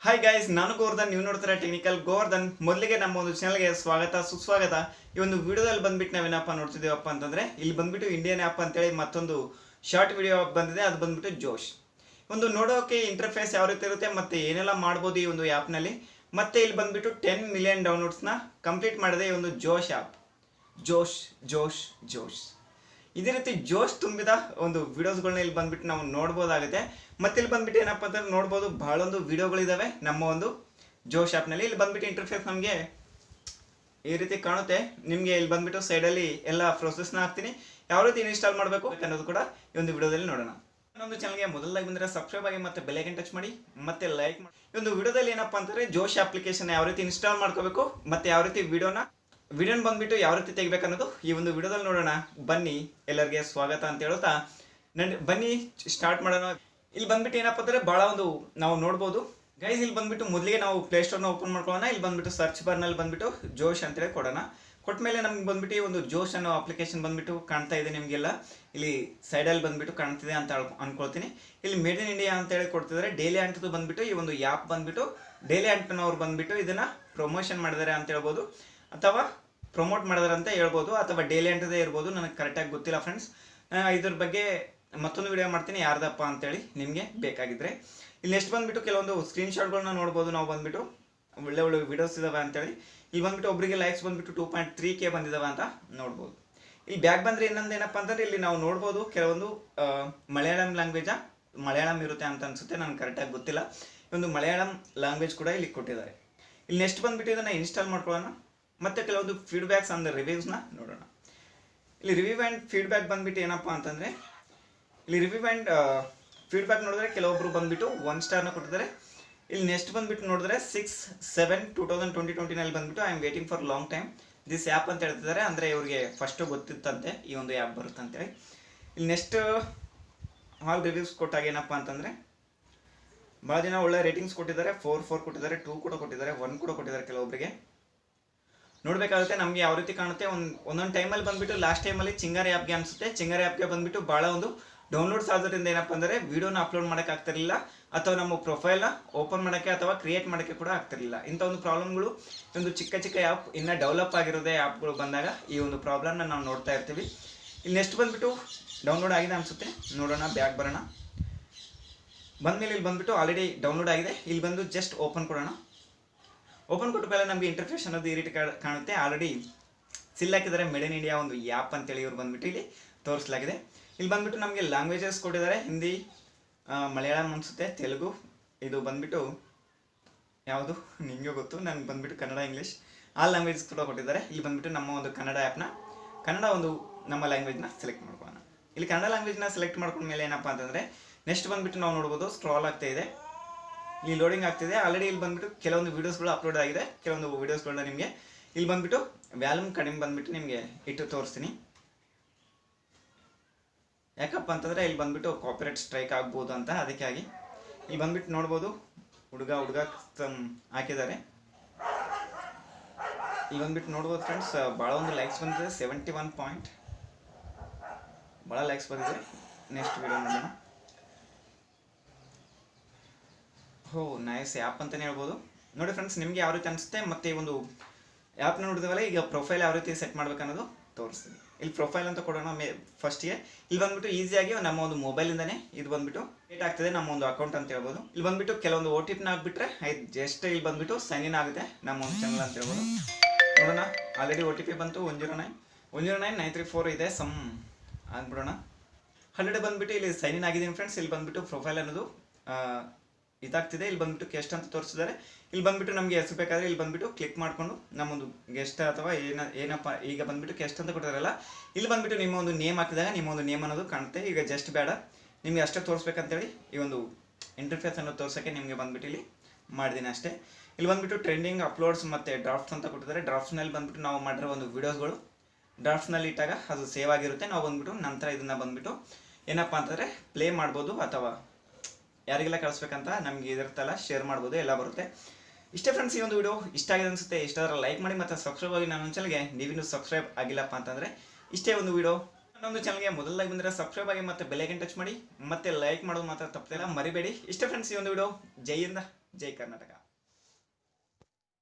Hi guys, ನಾನು ಗೋವರ್ಧನ್. ನೀವು ನೋಡ್ತಾರೆ ಟೆಕ್ನಿಕಲ್ ಗೋವರ್ಧನ್. ಮೊದಲಿಗೆ ನಮ್ಮ ಒಂದು ಚಾನಲ್ಗೆ ಸ್ವಾಗತ ಸುಸ್ವಾಗತ. ಈ ಒಂದು ವಿಡಿಯೋದಲ್ಲಿ ಬಂದ್ಬಿಟ್ಟು ನಾವೇನಪ್ಪ ನೋಡ್ತಿದ್ದೀವಪ್ಪ ಅಂತಂದ್ರೆ, ಇಲ್ಲಿ ಬಂದ್ಬಿಟ್ಟು ಇಂಡಿಯನ್ ಆ್ಯಪ್ ಅಂತೇಳಿ ಮತ್ತೊಂದು ಶಾರ್ಟ್ ವಿಡಿಯೋ ಬಂದಿದೆ. ಅದು ಬಂದ್ಬಿಟ್ಟು ಜೋಶ್. ಒಂದು ನೋಡೋಕೆ ಇಂಟರ್ಫೇಸ್ ಯಾವ ರೀತಿ ಇರುತ್ತೆ ಮತ್ತೆ ಏನೆಲ್ಲ ಮಾಡ್ಬೋದು ಈ ಒಂದು ಆ್ಯಪ್ನಲ್ಲಿ. ಮತ್ತೆ ಇಲ್ಲಿ ಬಂದ್ಬಿಟ್ಟು 10 ಮಿಲಿಯನ್ ಡೌನ್ಲೋಡ್ಸ್ನ ಕಂಪ್ಲೀಟ್ ಮಾಡಿದೆ ಈ ಒಂದು ಜೋಶ್ ಆ್ಯಪ್. ಜೋಶ್ ಜೋಶ್ ಜೋಶ್ ಇದೇ ರೀತಿ ಜೋಶ್ ತುಂಬಿದ ಒಂದು ವಿಡಿಯೋಸ್ಗಳನ್ನ ಇಲ್ಲಿ ಬಂದ್ಬಿಟ್ಟು ನಾವು ನೋಡ್ಬೋದಾಗುತ್ತೆ. ಮತ್ತೆ ಇಲ್ಲಿ ಬಂದ್ಬಿಟ್ಟು ಏನಪ್ಪ ಅಂತಂದ್ರೆ ನೋಡ್ಬೋದು, ಬಹಳೊಂದು ವಿಡಿಯೋಗಳಿದಾವೆ ನಮ್ಮ ಒಂದು ಜೋಶ್ ಆ್ಯಪ್ನಲ್ಲಿ. ಇಲ್ಲಿ ಬಂದ್ಬಿಟ್ಟು ಇಂಟರ್ಫೇಸ್ ನಮಗೆ ಈ ರೀತಿ ಕಾಣುತ್ತೆ. ನಿಮಗೆ ಇಲ್ಲಿ ಬಂದ್ಬಿಟ್ಟು ಸೈಡಲ್ಲಿ ಎಲ್ಲ ಪ್ರೊಸೆಸ್ನ ಹಾಕ್ತೀನಿ, ಯಾವ ರೀತಿ ಇನ್ಸ್ಟಾಲ್ ಮಾಡಬೇಕು ಅನ್ನೋದು ಕೂಡ ಈ ಒಂದು ವಿಡಿಯೋದಲ್ಲಿ ನೋಡೋಣ. ನಮ್ಮದು ಚಾನಲ್ಗೆ ಮೊದಲಾಗಿ ಬಂದರೆ ಸಬ್ಸ್ಕ್ರೈಬ್ ಆಗಿ ಮತ್ತೆ ಬೆಲ್ ಐಕಾನ್ ಟಚ್ ಮಾಡಿ ಮತ್ತೆ ಲೈಕ್ ಮಾಡಿ. ಈ ಒಂದು ವಿಡಿಯೋದಲ್ಲಿ ಏನಪ್ಪ ಅಂತಂದ್ರೆ ಜೋಶ್ ಅಪ್ಲಿಕೇಶನ್ ಯಾವ ರೀತಿ ಇನ್ಸ್ಟಾಲ್ ಮಾಡ್ಕೋಬೇಕು ಮತ್ತೆ ಯಾವ ರೀತಿ ವಿಡಿಯೋನ ಬಂದ್ಬಿಟ್ಟು ಯಾವ ರೀತಿ ತೆಗಿಬೇಕು ಅನ್ನೋದು ಈ ಒಂದು ವಿಡಿಯೋದಲ್ಲಿ ನೋಡೋಣ. ಬನ್ನಿ, ಎಲ್ಲರಿಗೆ ಸ್ವಾಗತ ಅಂತ ಹೇಳ್ತಾ ಬನ್ನಿ ಸ್ಟಾರ್ಟ್ ಮಾಡೋಣ. ಇಲ್ಲಿ ಬಂದ್ಬಿಟ್ಟು ಏನಪ್ಪ ಅಂದರೆ ಭಾಳ ಒಂದು ನಾವು ನೋಡ್ಬೋದು ಗೈಸ್. ಇಲ್ಲಿ ಬಂದ್ಬಿಟ್ಟು ಮೊದಲಿಗೆ ನಾವು ಪ್ಲೇಸ್ಟೋರ್ನ ಓಪನ್ ಮಾಡ್ಕೊಳ್ಳೋಣ. ಇಲ್ಲಿ ಬಂದ್ಬಿಟ್ಟು ಸರ್ಚ್ ಬಾರ್ನಲ್ಲಿ ಬಂದ್ಬಿಟ್ಟು ಜೋಶ್ ಅಂತೇಳಿ ಕೊಡೋಣ. ಕೊಟ್ಟ ನಮ್ಗೆ ಬಂದ್ಬಿಟ್ಟು ಈ ಒಂದು ಜೋಶ್ ಅನ್ನೋ ಅಪ್ಲಿಕೇಶನ್ ಬಂದ್ಬಿಟ್ಟು ಕಾಣ್ತಾ ಇದೆ ನಿಮಗೆಲ್ಲ. ಇಲ್ಲಿ ಸೈಡಲ್ಲಿ ಬಂದ್ಬಿಟ್ಟು ಕಾಣ್ತಿದೆ ಅಂತ ಅನ್ಕೊಳ್ತೀನಿ. ಇಲ್ಲಿ ಮೇಡ್ ಇನ್ ಇಂಡಿಯಾ ಅಂತೇಳಿ ಕೊಡ್ತಿದ್ದಾರೆ. ಡೈಲಿ ಆಂಟದು ಬಂದ್ಬಿಟ್ಟು ಈ ಒಂದು ಆ್ಯಪ್ ಬಂದ್ಬಿಟ್ಟು ಡೈಲಿ ಆಂಟನವ್ರು ಬಂದ್ಬಿಟ್ಟು ಇದನ್ನು ಪ್ರಮೋಷನ್ ಮಾಡಿದ್ದಾರೆ ಅಂತ ಹೇಳ್ಬೋದು, ಅಥವಾ ಪ್ರಮೋಟ್ ಮಾಡಿದಾರೆ ಅಂತ ಹೇಳ್ಬೋದು, ಅಥವಾ ಡೈಲಿ ಆಂಟದೇ ಇರ್ಬೋದು. ನನಗೆ ಕರೆಕ್ಟಾಗಿ ಗೊತ್ತಿಲ್ಲ ಫ್ರೆಂಡ್ಸ್. ಇದ್ರ ಬಗ್ಗೆ ಮತ್ತೊಂದು ವಿಡಿಯೋ ಮಾಡ್ತೀನಿ ಯಾರ್ದಪ್ಪ ಅಂತೇಳಿ ನಿಮಗೆ ಬೇಕಾಗಿದ್ದರೆ. ಇಲ್ಲಿ ನೆಕ್ಸ್ಟ್ ಬಂದ್ಬಿಟ್ಟು ಕೆಲವೊಂದು ಸ್ಕ್ರೀನ್ಶಾಟ್ಗಳನ್ನ ನೋಡ್ಬೋದು. ನಾವು ಬಂದ್ಬಿಟ್ಟು ಒಳ್ಳೆ ವಿಡಿಯೋಸ್ ಇದಾವೆ ಅಂತೇಳಿ. ಇಲ್ಲಿ ಬಂದ್ಬಿಟ್ಟು ಒಬ್ಬರಿಗೆ ಲೈಕ್ಸ್ ಬಂದ್ಬಿಟ್ಟು 2.3K ಬಂದಿದ್ದಾವೆ ಅಂತ ನೋಡ್ಬೋದು. ಇಲ್ಲಿ ಬ್ಯಾಕ್ ಬಂದರೆ ಇನ್ನೊಂದು ಏನಪ್ಪ ಅಂತಂದರೆ ಇಲ್ಲಿ ನಾವು ನೋಡ್ಬೋದು ಕೆಲವೊಂದು ಮಲಯಾಳಂ ಮಲಯಾಳಂ ಇರುತ್ತೆ ಅಂತ ಅನಿಸುತ್ತೆ, ನನಗೆ ಕರೆಕ್ಟಾಗಿ ಗೊತ್ತಿಲ್ಲ. ಈ ಒಂದು ಮಲಯಾಳಂ ಲ್ಯಾಂಗ್ವೇಜ್ ಕೂಡ ಇಲ್ಲಿ ಕೊಟ್ಟಿದ್ದಾರೆ. ಇಲ್ಲಿ ನೆಕ್ಸ್ಟ್ ಬಂದ್ಬಿಟ್ಟು ಇದನ್ನು ಇನ್ಸ್ಟಾಲ್ ಮಾಡ್ಕೊಳ್ಳೋಣ. ಮತ್ತು ಕೆಲವೊಂದು ಫೀಡ್ಬ್ಯಾಕ್ಸ್ ಅಂಡ್ ರಿವ್ಯೂಸ್ನ ನೋಡೋಣ. ಇಲ್ಲಿ ರಿವ್ಯೂ ಆ್ಯಂಡ್ ಫೀಡ್ಬ್ಯಾಕ್ ಬಂದ್ಬಿಟ್ಟು ಏನಪ್ಪ ಅಂತಂದರೆ, ಇಲ್ಲಿ ರಿವ್ಯೂ ಆ್ಯಂಡ್ ಫೀಡ್ಬ್ಯಾಕ್ ನೋಡಿದ್ರೆ ಕೆಲವೊಬ್ಬರು ಬಂದ್ಬಿಟ್ಟು 1 ಸ್ಟಾರ್ನ ಕೊಟ್ಟಿದ್ದಾರೆ. ಇಲ್ಲಿ ನೆಕ್ಸ್ಟ್ ಬಂದ್ಬಿಟ್ಟು ನೋಡಿದ್ರೆ 6/7/2020 ಬಂದ್ಬಿಟ್ಟು I am waiting for long time this app ಅಂತ ಹೇಳ್ತಿದ್ದಾರೆ. ಅಂದರೆ ಇವ್ರಿಗೆ ಫಸ್ಟು ಗೊತ್ತಿತ್ತಂತೆ ಈ ಒಂದು ಆ್ಯಪ್ ಬರುತ್ತೆ ಅಂತೇಳಿ. ಇಲ್ಲಿ ನೆಕ್ಸ್ಟ್ ಆಲ್ ರಿವ್ಯೂಸ್ ಕೊಟ್ಟಾಗ ಏನಪ್ಪ ಅಂತಂದರೆ ಭಾಳ ಜನ ಒಳ್ಳೆ ರೇಟಿಂಗ್ಸ್ ಕೊಟ್ಟಿದ್ದಾರೆ. 4 ಕೊಟ್ಟಿದ್ದಾರೆ, 2 ಕೂಡ ಕೊಟ್ಟಿದ್ದಾರೆ, 1 ಕೂಡ ಕೊಟ್ಟಿದ್ದಾರೆ ಕೆಲವೊಬ್ಬರಿಗೆ. ನೋಡಬೇಕಾಗುತ್ತೆ ನಮಗೆ ಯಾವ ರೀತಿ ಕಾಣುತ್ತೆ. ಒಂದೊಂದು ಟೈಮಲ್ಲಿ ಬಂದ್ಬಿಟ್ಟು ಲಾಸ್ಟ್ ಟೈಮಲ್ಲಿ ಚಿಂಗಾರಿ ಆ್ಯಪ್ಗೆ ಅನಿಸುತ್ತೆ. ಚಿಂಗಾರಿ ಆ್ಯಪ್ಗೆ ಬಂದ್ಬಿಟ್ಟು ಭಾಳ ಒಂದು ಡೌನ್ಲೋಡ್ಸ್ ಆಗೋದ್ರಿಂದ ಏನಪ್ಪ ಅಂದರೆ ವೀಡಿಯೋನ ಅಪ್ಲೋಡ್ ಮಾಡೋಕ್ಕೆ ಆಗ್ತಿರಲಿಲ್ಲ, ಅಥವಾ ನಮ್ಮ ಪ್ರೊಫೈಲ್ನ ಓಪನ್ ಮಾಡೋಕ್ಕೆ ಅಥವಾ ಕ್ರಿಯೇಟ್ ಮಾಡೋಕ್ಕೆ ಕೂಡ ಆಗ್ತಿರಲಿಲ್ಲ. ಇಂಥ ಒಂದು ಪ್ರಾಬ್ಲಮ್ಗಳು ಒಂದು ಚಿಕ್ಕ ಆ್ಯಪ್ ಇನ್ನೂ ಡೆವಲಪ್ ಆಗಿರೋದೇ ಆ್ಯಪ್ಗಳು ಬಂದಾಗ ಈ ಒಂದು ಪ್ರಾಬ್ಲಮ್ನ ನಾವು ನೋಡ್ತಾ ಇರ್ತೀವಿ. ಇಲ್ಲಿ ನೆಕ್ಸ್ಟ್ ಬಂದ್ಬಿಟ್ಟು ಡೌನ್ಲೋಡ್ ಆಗಿದೆ ಅನಿಸುತ್ತೆ, ನೋಡೋಣ. ಬ್ಯಾಕ್ ಬರೋಣ. ಬಂದಮೇಲೆ ಇಲ್ಲಿ ಬಂದ್ಬಿಟ್ಟು ಆಲ್ರೆಡಿ ಡೌನ್ಲೋಡ್ ಆಗಿದೆ. ಇಲ್ಲಿ ಬಂದು ಜಸ್ಟ್ ಓಪನ್ ಕೊಡೋಣ. ಓಪನ್ ಕೊಟ್ಟ ಮೇಲೆ ನಮಗೆ ಇಂಟರ್ಫೇಸ್ ಅನ್ನೋದು ಈ ರೀತಿ ಕಾಣುತ್ತೆ. ಆಲ್ರೆಡಿ ಸಿಲ್ ಹಾಕಿದ್ದಾರೆ ಮೇಡ್ ಇನ್ ಇಂಡಿಯಾ ಒಂದು ಆ್ಯಪ್ ಅಂತೇಳಿ ಇವ್ರು ಬಂದ್ಬಿಟ್ಟು ಇಲ್ಲಿ ತೋರಿಸಲಾಗಿದೆ. ಇಲ್ಲಿ ಬಂದ್ಬಿಟ್ಟು ನಮಗೆ ಲ್ಯಾಂಗ್ವೇಜಸ್ ಕೊಟ್ಟಿದ್ದಾರೆ. ಹಿಂದಿ, ಮಲಯಾಳಂ ಅನಿಸುತ್ತೆ, ತೆಲುಗು. ಇದು ಬಂದ್ಬಿಟ್ಟು ಯಾವುದು ನಿಮಗೆ ಗೊತ್ತು, ನನಗೆ ಬಂದ್ಬಿಟ್ಟು ಕನ್ನಡ, ಇಂಗ್ಲೀಷ್ ಆ ಲ್ಯಾಂಗ್ವೇಜಸ್ ಕೂಡ ಕೊಟ್ಟಿದ್ದಾರೆ. ಇಲ್ಲಿ ಬಂದ್ಬಿಟ್ಟು ನಮ್ಮ ಒಂದು ಕನ್ನಡ ಆ್ಯಪ್ನ ಕನ್ನಡ ಒಂದು ನಮ್ಮ ಲ್ಯಾಂಗ್ವೇಜ್ನ ಸೆಲೆಕ್ಟ್ ಮಾಡ್ಕೊಳ್ಳೋಣ. ಇಲ್ಲಿ ಕನ್ನಡ ಲ್ಯಾಂಗ್ವೇಜ್ನ ಸೆಲೆಕ್ಟ್ ಮಾಡ್ಕೊಂಡ್ಮೇಲೆ ಏನಪ್ಪ ಅಂತಂದರೆ ನೆಕ್ಸ್ಟ್ ಬಂದ್ಬಿಟ್ಟು ನಾವು ನೋಡ್ಬೋದು ಸ್ಕ್ರಾಲ್ ಆಗ್ತಾ ಇದೆ, ಇಲ್ಲಿ ಲೋಡಿಂಗ್ ಆಗ್ತಿದೆ. ಆಲ್ರೆಡಿ ಇಲ್ಲಿ ಬಂದ್ಬಿಟ್ಟು ಕೆಲವೊಂದು ವೀಡಿಯೋಸ್ಗಳು ಅಪ್ಲೋಡ್ ಆಗಿದೆ. ಕೆಲವೊಂದು ವೀಡಿಯೋಸ್ಗಳನ್ನ ನಿಮಗೆ ಇಲ್ಲಿ ಬಂದ್ಬಿಟ್ಟು ವ್ಯಾಲ್ಯೂಮ್ ಕಡಿಮೆ ಬಂದ್ಬಿಟ್ಟು ನಿಮಗೆ ಇಟ್ಟು ತೋರಿಸ್ತೀನಿ. ಯಾಕಪ್ಪ ಅಂತಂದರೆ ಇಲ್ಲಿ ಬಂದ್ಬಿಟ್ಟು ಕಾಪಿರೈಟ್ ಸ್ಟ್ರೈಕ್ ಆಗ್ಬೋದು ಅಂತ, ಅದಕ್ಕಾಗಿ ಇಲ್ಲಿ ಬಂದ್ಬಿಟ್ಟು ನೋಡ್ಬೋದು ಹುಡುಗ ಹಾಕಿದ್ದಾರೆ. ಇಲ್ಲಿ ಬಂದ್ಬಿಟ್ಟು ನೋಡ್ಬೋದು ಫ್ರೆಂಡ್ಸ್, ಭಾಳ ಒಂದು ಲೈಕ್ಸ್ ಬಂದಿದೆ. 71 ಪಾಯಿಂಟ್ ಭಾಳ ಲೈಕ್ಸ್ ಬಂದಿದೆ. ನೆಕ್ಸ್ಟ್ ವಿಡಿಯೋ ನೋಡೋಣ. ನೈಸ್ ಆ್ಯಪ್ ಅಂತಲೇ ಹೇಳ್ಬೋದು. ನೋಡಿ ಫ್ರೆಂಡ್ಸ್, ನಿಮಗೆ ಯಾವ ರೀತಿ ಅನಿಸುತ್ತೆ ಮತ್ತು ಈ ಒಂದು ಆ್ಯಪ್ನ ನೋಡಿದವಲ್ಲ. ಈಗ ಪ್ರೊಫೈಲ್ ಯಾವ ರೀತಿ ಸೆಟ್ ಮಾಡ್ಬೇಕು ಅನ್ನೋದು ತೋರಿಸ್ತೀನಿ. ಇಲ್ಲಿ ಪ್ರೊಫೈಲ್ ಅಂತ ಕೊಡೋಣ. ಫಸ್ಟಿಗೆ ಇಲ್ಲಿ ಬಂದ್ಬಿಟ್ಟು ಈಸಿಯಾಗಿ ನಮ್ಮ ಒಂದು ಮೊಬೈಲಿಂದನೇ ಇದು ಬಂದ್ಬಿಟ್ಟು ಕ್ರಿಯೇಟ್ ಆಗ್ತದೆ ನಮ್ಮ ಒಂದು ಅಕೌಂಟ್ ಅಂತ ಹೇಳ್ಬೋದು. ಇಲ್ಲಿ ಬಂದ್ಬಿಟ್ಟು ಕೆಲವೊಂದು OTPನ ಹಾಕ್ಬಿಟ್ರೆ ಆಯ್ತು, ಜಸ್ಟ್ ಇಲ್ಲಿ ಬಂದ್ಬಿಟ್ಟು ಸೈನ್ ಇನ್ ಆಗುತ್ತೆ ನಮ್ಮ ಒಂದು ಚಾನಲ್ ಅಂತ ಹೇಳ್ಬೋದು. ನೋಡೋಣ, ಆಲ್ರೆಡಿ OTP ಬಂತು 1099334 ಇದೆ. ಸಮ್ ಆಗ್ಬಿಡೋಣ. ಆಲ್ರೆಡಿ ಬಂದ್ಬಿಟ್ಟು ಇಲ್ಲಿ ಸೈನ್ ಇನ್ ಆಗಿದ್ದೀನಿ ಫ್ರೆಂಡ್ಸ್. ಇಲ್ಲಿ ಬಂದ್ಬಿಟ್ಟು ಪ್ರೊಫೈಲ್ ಅನ್ನೋದು ಇದಾಗ್ತಿದೆ. ಇಲ್ಲಿ ಬಂದ್ಬಿಟ್ಟು ಗೆಸ್ಟ್ ಅಂತ ತೋರಿಸಿದ್ದಾರೆ. ಇಲ್ಲಿ ಬಂದ್ಬಿಟ್ಟು ನಮಗೆ ಹೆಸರು ಬೇಕಾದರೆ ಇಲ್ಲಿ ಬಂದ್ಬಿಟ್ಟು ಕ್ಲಿಕ್ ಮಾಡಿಕೊಂಡು ನಮ್ಮೊಂದು ಗೆಸ್ಟ್ ಅಥವಾ ಏನಪ್ಪ ಈಗ ಬಂದ್ಬಿಟ್ಟು ಗೆಸ್ಟ್ ಅಂತ ಕೊಟ್ಟಿದಾರಲ್ಲ, ಇಲ್ಲಿ ಬಂದ್ಬಿಟ್ಟು ನಿಮ್ಮ ಒಂದು ನೇಮ್ ಹಾಕಿದಾಗ ನಿಮ್ಮ ಒಂದು ನೇಮ್ ಅನ್ನೋದು ಕಾಣುತ್ತೆ. ಈಗ ಜಸ್ಟ್ ಬೇಡ, ನಿಮಗೆ ಅಷ್ಟೇ ತೋರಿಸ್ಬೇಕಂತೇಳಿ ಈ ಒಂದು ಇಂಟರ್ಫೇಸ್ ಅನ್ನೋದು ತೋರ್ಸೋಕ್ಕೆ ನಿಮಗೆ ಬಂದ್ಬಿಟ್ಟು ಇಲ್ಲಿ ಮಾಡಿದ್ದೀನಿ ಅಷ್ಟೇ. ಇಲ್ಲಿ ಬಂದ್ಬಿಟ್ಟು ಟ್ರೆಂಡಿಂಗ್, ಅಪ್ಲೋಡ್ಸ್ ಮತ್ತು ಡ್ರಾಫ್ಟ್ಸ್ ಅಂತ ಕೊಟ್ಟಿದ್ದಾರೆ. ಡ್ರಾಫ್ಟ್ಸ್ನಲ್ಲಿ ಬಂದ್ಬಿಟ್ಟು ನಾವು ಮಾಡಿರೋ ಒಂದು ವೀಡಿಯೋಸ್ಗಳು ಡ್ರಾಫ್ಟ್ಸ್ನಲ್ಲಿ ಇಟ್ಟಾಗ ಅದು ಸೇವ್ ಆಗಿರುತ್ತೆ. ನಾವು ಬಂದ್ಬಿಟ್ಟು ನಂತರ ಇದನ್ನು ಬಂದ್ಬಿಟ್ಟು ಏನಪ್ಪ ಅಂತಂದರೆ ಪ್ಲೇ ಮಾಡ್ಬೋದು, ಅಥವಾ ಯಾರಿಗೆಲ್ಲ ಕಳಿಸ್ಬೇಕಂತ ನಮಗೆ ಇದಿರ್ತಲ್ಲ ಶೇರ್ ಮಾಡ್ಬೋದು, ಎಲ್ಲ ಬರುತ್ತೆ. ಇಷ್ಟೇ ಫ್ರೆಂಡ್ಸ್, ಈ ಒಂದು ವಿಡಿಯೋ ಇಷ್ಟ ಆಗಿದೆ ಅನಿಸುತ್ತೆ. ಇಷ್ಟ ಆದರೆ ಲೈಕ್ ಮಾಡಿ ಮತ್ತು ಸಬ್ಸ್ಕ್ರೈಬ್ ಆಗಿ ನನ್ನ ಚಾನಲ್ಗೆ. ನೀವಿನ್ನೂ ಸಬ್ಸ್ಕ್ರೈಬ್ ಆಗಿಲ್ಲಪ್ಪ ಅಂತಂದರೆ ಇಷ್ಟೇ ಒಂದು ವಿಡಿಯೋ. ನನ್ನೊಂದು ಚಾನಲ್ಗೆ ಮೊದಲಾಗಿ ಬಂದರೆ ಸಬ್ಸ್ಕ್ರೈಬ್ ಆಗಿ ಮತ್ತು ಬೆಲ್ ಐಕಾನ್ ಟಚ್ ಮಾಡಿ ಮತ್ತು ಲೈಕ್ ಮಾಡೋದು ಮಾತ್ರ ತಪ್ಪಲ್ಲ, ಮರಿಬೇಡಿ. ಇಷ್ಟೇ ಫ್ರೆಂಡ್ಸ್, ಈ ಒಂದು ವಿಡಿಯೋ. ಜೈ ಹಿಂದ್. ಜೈ ಕರ್ನಾಟಕ.